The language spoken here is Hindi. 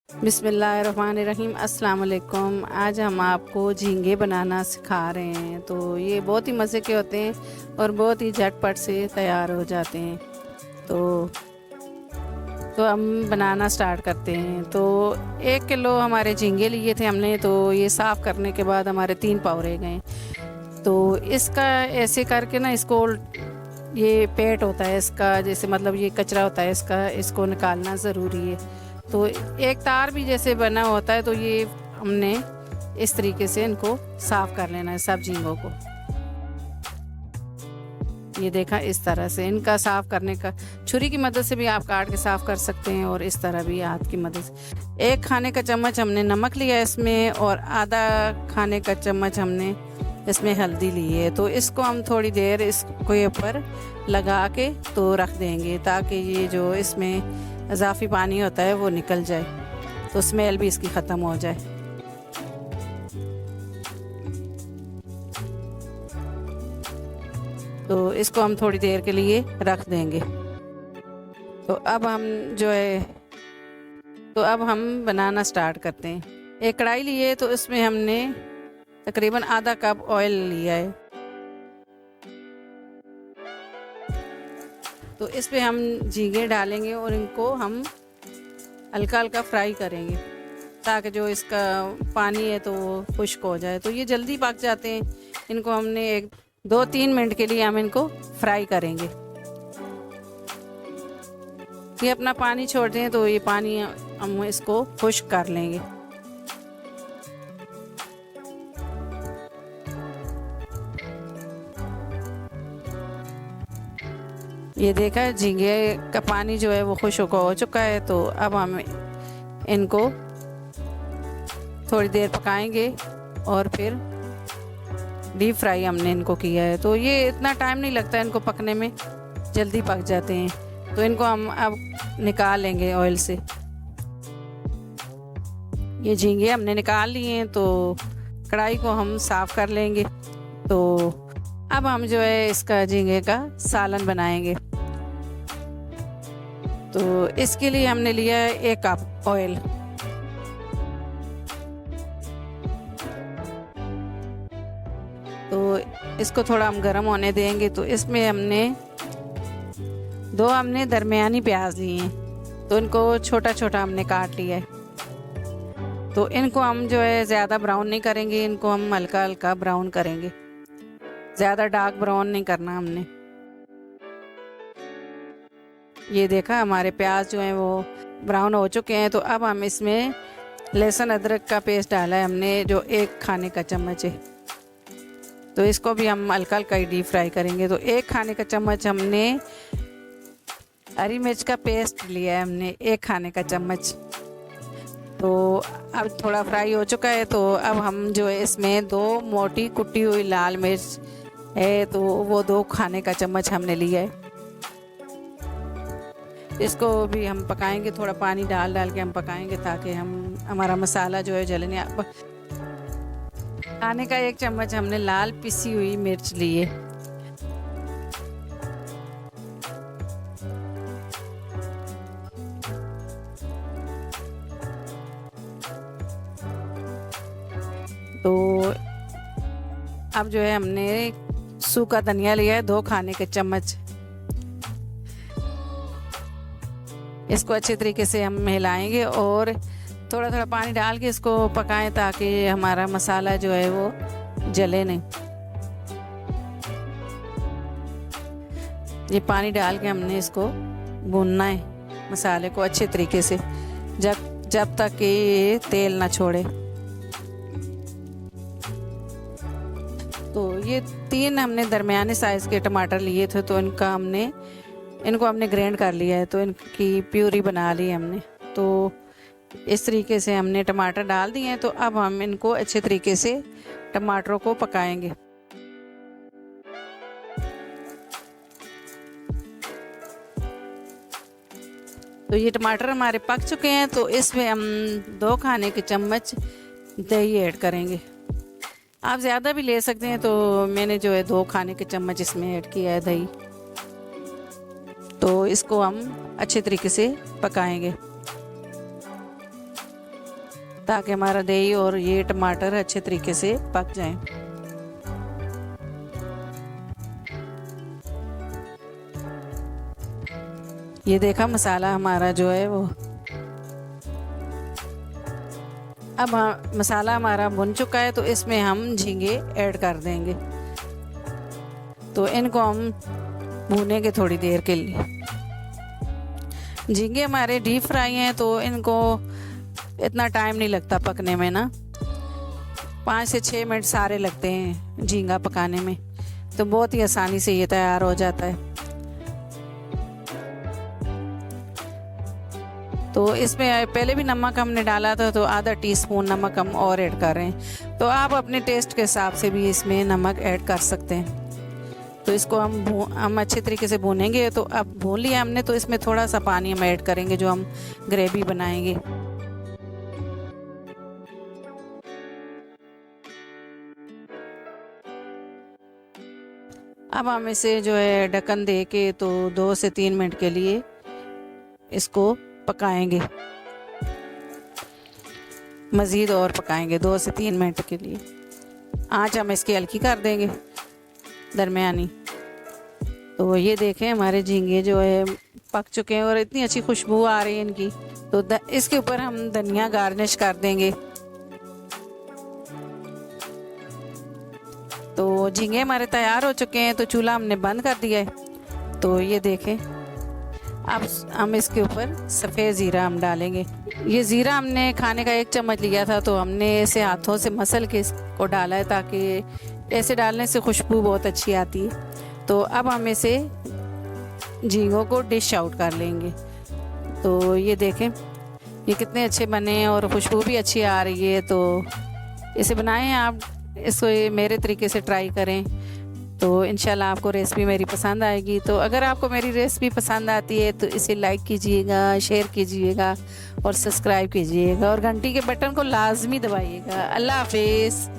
बिस्मिल्लाहिर्रहमानिर्रहीम। अस्सलाम वालेकुम। आज हम आपको झींगे बनाना सिखा रहे हैं। तो ये बहुत ही मज़े के होते हैं और बहुत ही झटपट से तैयार हो जाते हैं। तो हम बनाना स्टार्ट करते हैं। तो 1 किलो हमारे झींगे लिए थे हमने। तो ये साफ़ करने के बाद हमारे 3 पाव रह गए। तो इसका ऐसे करके ना, इसको ये पेट होता है इसका, जैसे मतलब ये कचरा होता है इसका, इसको निकालना ज़रूरी है। तो एक तार भी जैसे बना होता है, तो ये हमने इस तरीके से इनको साफ़ कर लेना है सब झींगों को। ये देखा, इस तरह से इनका साफ़ करने का, छुरी की मदद से भी आप काट के साफ़ कर सकते हैं और इस तरह भी हाथ की मदद से। 1 खाने का चम्मच हमने नमक लिया इसमें और आधा खाने का चम्मच हमने इसमें हल्दी ली है। तो इसको हम थोड़ी देर इसको ऊपर लगा के तो रख देंगे, ताकि ये जो इसमें इजाफी पानी होता है वो निकल जाए, तो स्मेल भी इसकी ख़त्म हो जाए। तो इसको हम थोड़ी देर के लिए रख देंगे। तो अब हम जो है, तो अब हम बनाना स्टार्ट करते हैं। एक कढ़ाई लिए, तो इसमें हमने तकरीबन आधा कप ऑयल लिया है। तो इस पे हम झींगे डालेंगे और इनको हम हल्का हल्का फ्राई करेंगे, ताकि जो इसका पानी है तो वो खुश्क हो जाए। तो ये जल्दी पक जाते हैं। इनको हमने 2-3 मिनट के लिए हम इनको फ्राई करेंगे। ये अपना पानी छोड़ते हैं, तो ये पानी हम इसको खुश्क कर लेंगे। ये देखा है, झींगे का पानी जो है वो खुश्क हो चुका है। तो अब हम इनको थोड़ी देर पकाएंगे और फिर डीप फ्राई हमने इनको किया है। तो ये इतना टाइम नहीं लगता इनको पकने में, जल्दी पक जाते हैं। तो इनको हम अब निकाल लेंगे ऑयल से। ये झींगे हमने निकाल लिए हैं, तो कढ़ाई को हम साफ़ कर लेंगे। तो अब हम जो है इसका झींगे का सालन बनाएंगे। तो इसके लिए हमने लिया है 1 कप ऑयल। तो इसको थोड़ा हम गर्म होने देंगे। तो इसमें हमने 2 दरमियानी प्याज लिए हैं, तो इनको छोटा छोटा हमने काट लिया है। तो इनको हम जो है ज़्यादा ब्राउन नहीं करेंगे, इनको हम हल्का हल्का ब्राउन करेंगे, ज़्यादा डार्क ब्राउन नहीं करना हमने। ये देखा, हमारे प्याज जो हैं वो ब्राउन हो चुके हैं। तो अब हम इसमें लहसुन अदरक का पेस्ट डाला है हमने, जो 1 खाने का चम्मच है। तो इसको भी हम हल्का हल्का ही डीप फ्राई करेंगे। तो 1 खाने का चम्मच हमने हरी मिर्च का पेस्ट लिया है हमने, 1 खाने का चम्मच। तो अब थोड़ा फ्राई हो चुका है। तो अब हम जो है इसमें 2 मोटी कुटी हुई लाल मिर्च है, तो वो 2 खाने का चम्मच हमने लिया है। इसको भी हम पकाएंगे, थोड़ा पानी डाल डाल के हम पकाएंगे, ताकि हमारा मसाला जो है जलने। खाने का 1 चम्मच हमने लाल पिसी हुई मिर्च ली है। तो अब जो है हमने सूखा धनिया लिया है 2 खाने के चम्मच। इसको अच्छे तरीके से हम मिलाएंगे और थोड़ा थोड़ा पानी डाल के इसको पकाएं, ताकि हमारा मसाला जो है वो जले नहीं। ये पानी डाल के हमने इसको भूनना है मसाले को अच्छे तरीके से, जब तक कि ये तेल ना छोड़े। तो ये 3 हमने दरमियाने साइज़ के टमाटर लिए थे, तो इनको हमने ग्राइंड कर लिया है। तो इनकी प्यूरी बना ली हमने। तो इस तरीके से हमने टमाटर डाल दिए हैं। तो अब हम इनको अच्छे तरीके से टमाटरों को पकाएंगे। तो ये टमाटर हमारे पक चुके हैं। तो इसमें हम 2 खाने के चम्मच दही ऐड करेंगे। आप ज़्यादा भी ले सकते हैं, तो मैंने जो है 2 खाने के चम्मच इसमें ऐड किया है दही। तो इसको हम अच्छे तरीके से पकाएंगे ताकि हमारा दही और ये टमाटर अच्छे तरीके से पक जाएं। ये देखा मसाला हमारा जो है वो अब मसाला हमारा भुन चुका है, तो इसमें हम झींगे ऐड कर देंगे। तो इनको हम भूनेंगे थोड़ी देर के लिए। झींगे हमारे डीप फ्राई हैं तो इनको इतना टाइम नहीं लगता पकने में ना, 5 से 6 मिनट सारे लगते हैं झींगा पकाने में। तो बहुत ही आसानी से ये तैयार हो जाता है। तो इसमें पहले भी नमक हमने डाला था, तो आधा टीस्पून नमक हम और ऐड कर रहे हैं। तो आप अपने टेस्ट के हिसाब से भी इसमें नमक ऐड कर सकते हैं। तो इसको हम अच्छे तरीके से भूनेंगे। तो अब भून लिया हमने, तो इसमें थोड़ा सा पानी हम ऐड करेंगे जो हम ग्रेवी बनाएंगे। अब हम इसे जो है ढक्कन दे के तो 2 से 3 मिनट के लिए इसको पकाएंगे, मज़ीद और पकाएंगे 2 से 3 मिनट के लिए। आँच हम इसकी हल्की कर देंगे, दरमियानी। तो ये देखें हमारे झींगे जो है पक चुके हैं और इतनी अच्छी खुशबू आ रही है इनकी। तो इसके ऊपर हम धनिया गार्निश कर देंगे। तो झींगे हमारे तैयार हो चुके हैं, तो चूल्हा हमने बंद कर दिया है। तो ये देखें अब हम इसके ऊपर सफ़ेद ज़ीरा हम डालेंगे। ये ज़ीरा हमने खाने का 1 चम्मच लिया था, तो हमने इसे हाथों से मसल के इसको डाला है, ताकि ऐसे डालने से खुशबू बहुत अच्छी आती है। तो अब हम इसे झींगों को डिश आउट कर लेंगे। तो ये देखें ये कितने अच्छे बने हैं और खुशबू भी अच्छी आ रही है। तो इसे बनाएं आप, इसको मेरे तरीके से ट्राई करें। तो इंशाल्लाह आपको रेसिपी मेरी पसंद आएगी। तो अगर आपको मेरी रेसिपी पसंद आती है तो इसे लाइक कीजिएगा, शेयर कीजिएगा और सब्सक्राइब कीजिएगा और घंटी के बटन को लाजमी दबाइएगा। अल्लाह हाफिज़।